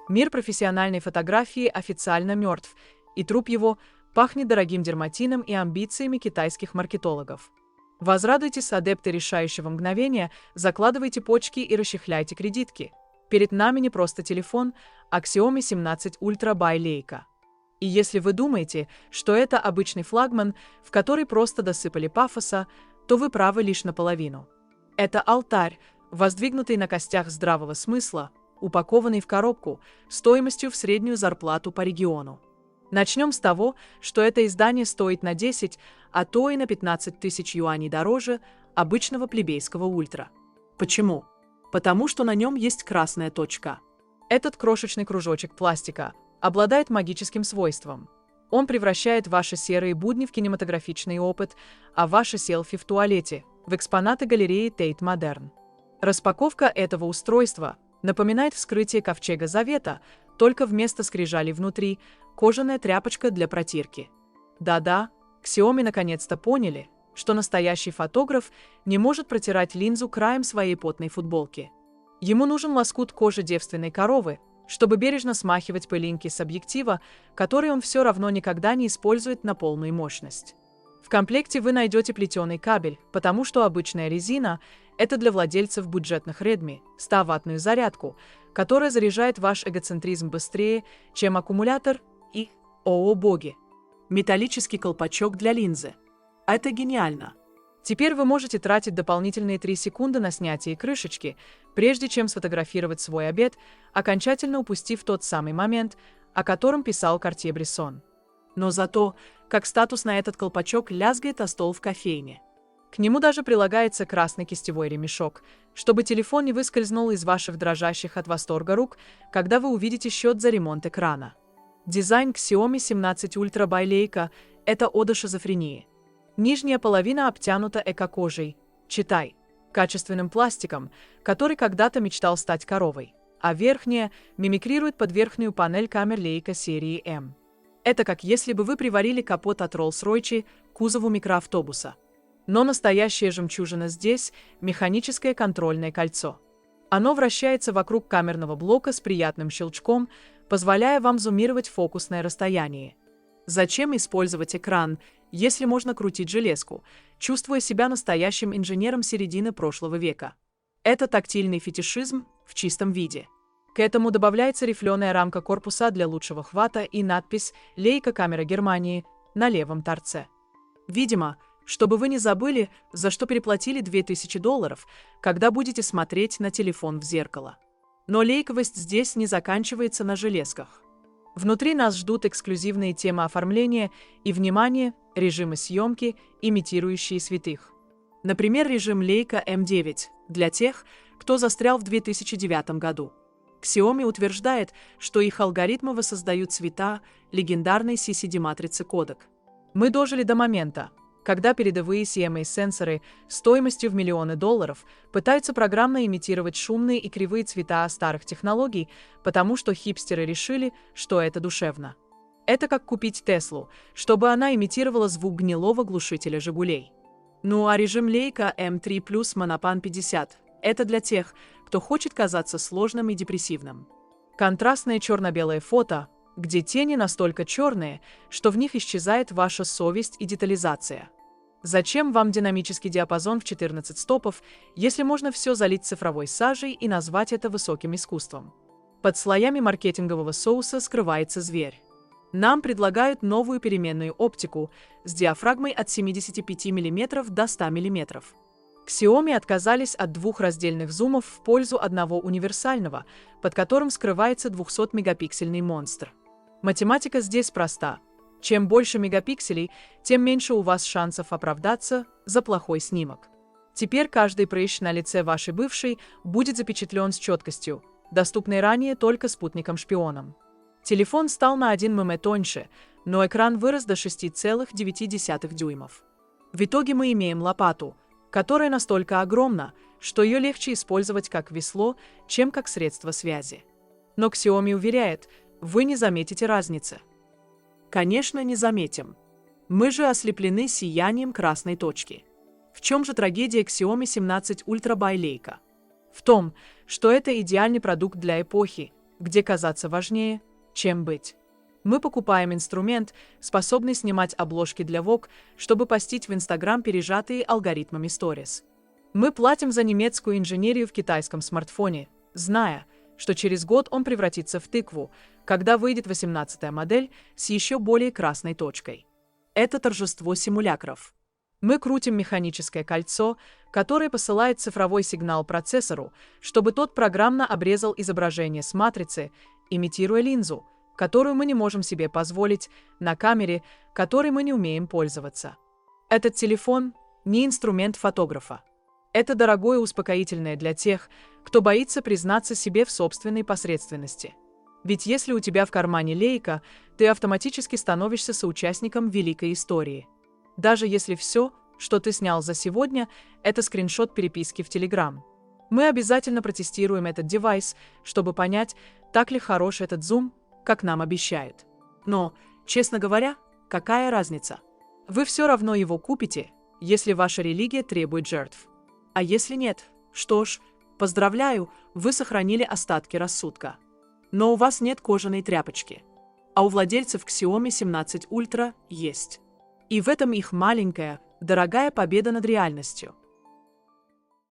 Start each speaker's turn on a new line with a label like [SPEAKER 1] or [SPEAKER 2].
[SPEAKER 1] Мир профессиональной фотографии официально мертв, и труп его пахнет дорогим дерматином и амбициями китайских маркетологов. Возрадуйтесь, адепты решающего мгновения, закладывайте почки и расчехляйте кредитки. Перед нами не просто телефон, а Xiaomi 17 Ultra by Leica. И если вы думаете, что это обычный флагман, в который просто досыпали пафоса, то вы правы лишь наполовину. Это алтарь, воздвигнутый на костях здравого смысла, упакованный в коробку, стоимостью в среднюю зарплату по региону. Начнем с того, что это издание стоит на 10, а то и на 15 тысяч юаней дороже обычного плебейского ультра. Почему? Потому что на нем есть красная точка. Этот крошечный кружочек пластика обладает магическим свойством. Он превращает ваши серые будни в кинематографичный опыт, а ваши селфи в туалете в экспонаты галереи Tate Modern. Распаковка этого устройства напоминает вскрытие ковчега Завета, только вместо скрижалей внутри кожаная тряпочка для протирки. Да-да, Xiaomi наконец-то поняли, что настоящий фотограф не может протирать линзу краем своей потной футболки. Ему нужен лоскут кожи девственной коровы, чтобы бережно смахивать пылинки с объектива, который он все равно никогда не использует на полную мощность. В комплекте вы найдете плетеный кабель, потому что обычная резина – это для владельцев бюджетных Redmi 100-ваттную зарядку, которая заряжает ваш эгоцентризм быстрее, чем аккумулятор и, о боги, металлический колпачок для линзы. Это гениально! Теперь вы можете тратить дополнительные 3 секунды на снятие крышечки, прежде чем сфотографировать свой обед, окончательно упустив тот самый момент, о котором писал Картье-Брессон. Но зато, как статусно этот колпачок лязгает о стол в кофейне. К нему даже прилагается красный кистевой ремешок, чтобы телефон не выскользнул из ваших дрожащих от восторга рук, когда вы увидите счет за ремонт экрана. Дизайн Xiaomi 17 Ultra by Leica – это ода шизофрении. Нижняя половина обтянута эко-кожей, читай, качественным пластиком, который когда-то мечтал стать коровой, а верхняя мимикрирует под верхнюю панель камер Leica серии M. Это как если бы вы приварили капот от Rolls-Royce к кузову микроавтобуса. Но настоящая жемчужина здесь – механическое контрольное кольцо. Оно вращается вокруг камерного блока с приятным щелчком, позволяя вам зумировать фокусное расстояние. Зачем использовать экран, если можно крутить железку, чувствуя себя настоящим инженером середины прошлого века? Это тактильный фетишизм в чистом виде. К этому добавляется рифленая рамка корпуса для лучшего хвата и надпись «Leica камера Германии» на левом торце. Видимо, чтобы вы не забыли, за что переплатили $2000, когда будете смотреть на телефон в зеркало. Но лейковость здесь не заканчивается на железках. Внутри нас ждут эксклюзивные темы оформления и, внимание, режимы съемки, имитирующие святых. Например, режим Leica M9 для тех, кто застрял в 2009 году. Xiaomi утверждает, что их алгоритмы воссоздают цвета легендарной CCD-матрицы кодек. Мы дожили до момента, когда передовые CMA-сенсоры стоимостью в миллионы долларов пытаются программно имитировать шумные и кривые цвета старых технологий, потому что хипстеры решили, что это душевно. Это как купить Теслу, чтобы она имитировала звук гнилого глушителя «Жигулей». Ну а режим Leica M3 Plus Monopan 50 – это для тех, кто хочет казаться сложным и депрессивным. Контрастное черно-белое фото, где тени настолько черные, что в них исчезает ваша совесть и детализация. Зачем вам динамический диапазон в 14 стопов, если можно все залить цифровой сажей и назвать это высоким искусством? Под слоями маркетингового соуса скрывается зверь. Нам предлагают новую переменную оптику с диафрагмой от 75 мм до 100 мм. Xiaomi отказались от 2 раздельных зумов в пользу одного универсального, под которым скрывается 200-мегапиксельный монстр. Математика здесь проста. Чем больше мегапикселей, тем меньше у вас шансов оправдаться за плохой снимок. Теперь каждый прыщ на лице вашей бывшей будет запечатлен с четкостью, доступной ранее только спутникам-шпионам. Телефон стал на 1 мм тоньше, но экран вырос до 6,9 дюймов. В итоге мы имеем лопату, которая настолько огромна, что ее легче использовать как весло, чем как средство связи. Но Xiaomi уверяет, вы не заметите разницы. Конечно, не заметим. Мы же ослеплены сиянием красной точки. В чем же трагедия Xiaomi 17 Ultra by Leica? В том, что это идеальный продукт для эпохи, где казаться важнее, чем быть. Мы покупаем инструмент, способный снимать обложки для Vogue, чтобы постить в Instagram пережатые алгоритмами Stories. Мы платим за немецкую инженерию в китайском смартфоне, зная, что через год он превратится в тыкву, когда выйдет 18-я модель с еще более красной точкой. Это торжество симулякров. Мы крутим механическое кольцо, которое посылает цифровой сигнал процессору, чтобы тот программно обрезал изображение с матрицы, имитируя линзу, которую мы не можем себе позволить, на камере, которой мы не умеем пользоваться. Этот телефон не инструмент фотографа. Это дорогое успокоительное для тех, кто боится признаться себе в собственной посредственности. Ведь если у тебя в кармане лейка, ты автоматически становишься соучастником великой истории. Даже если все, что ты снял за сегодня, это скриншот переписки в Telegram. Мы обязательно протестируем этот девайс, чтобы понять, так ли хорош этот зум, как нам обещают. Но, честно говоря, какая разница? Вы все равно его купите, если ваша религия требует жертв. А если нет, что ж, поздравляю, вы сохранили остатки рассудка. Но у вас нет кожаной тряпочки. А у владельцев Xiaomi 17 Ultra есть. И в этом их маленькая, дорогая победа над реальностью.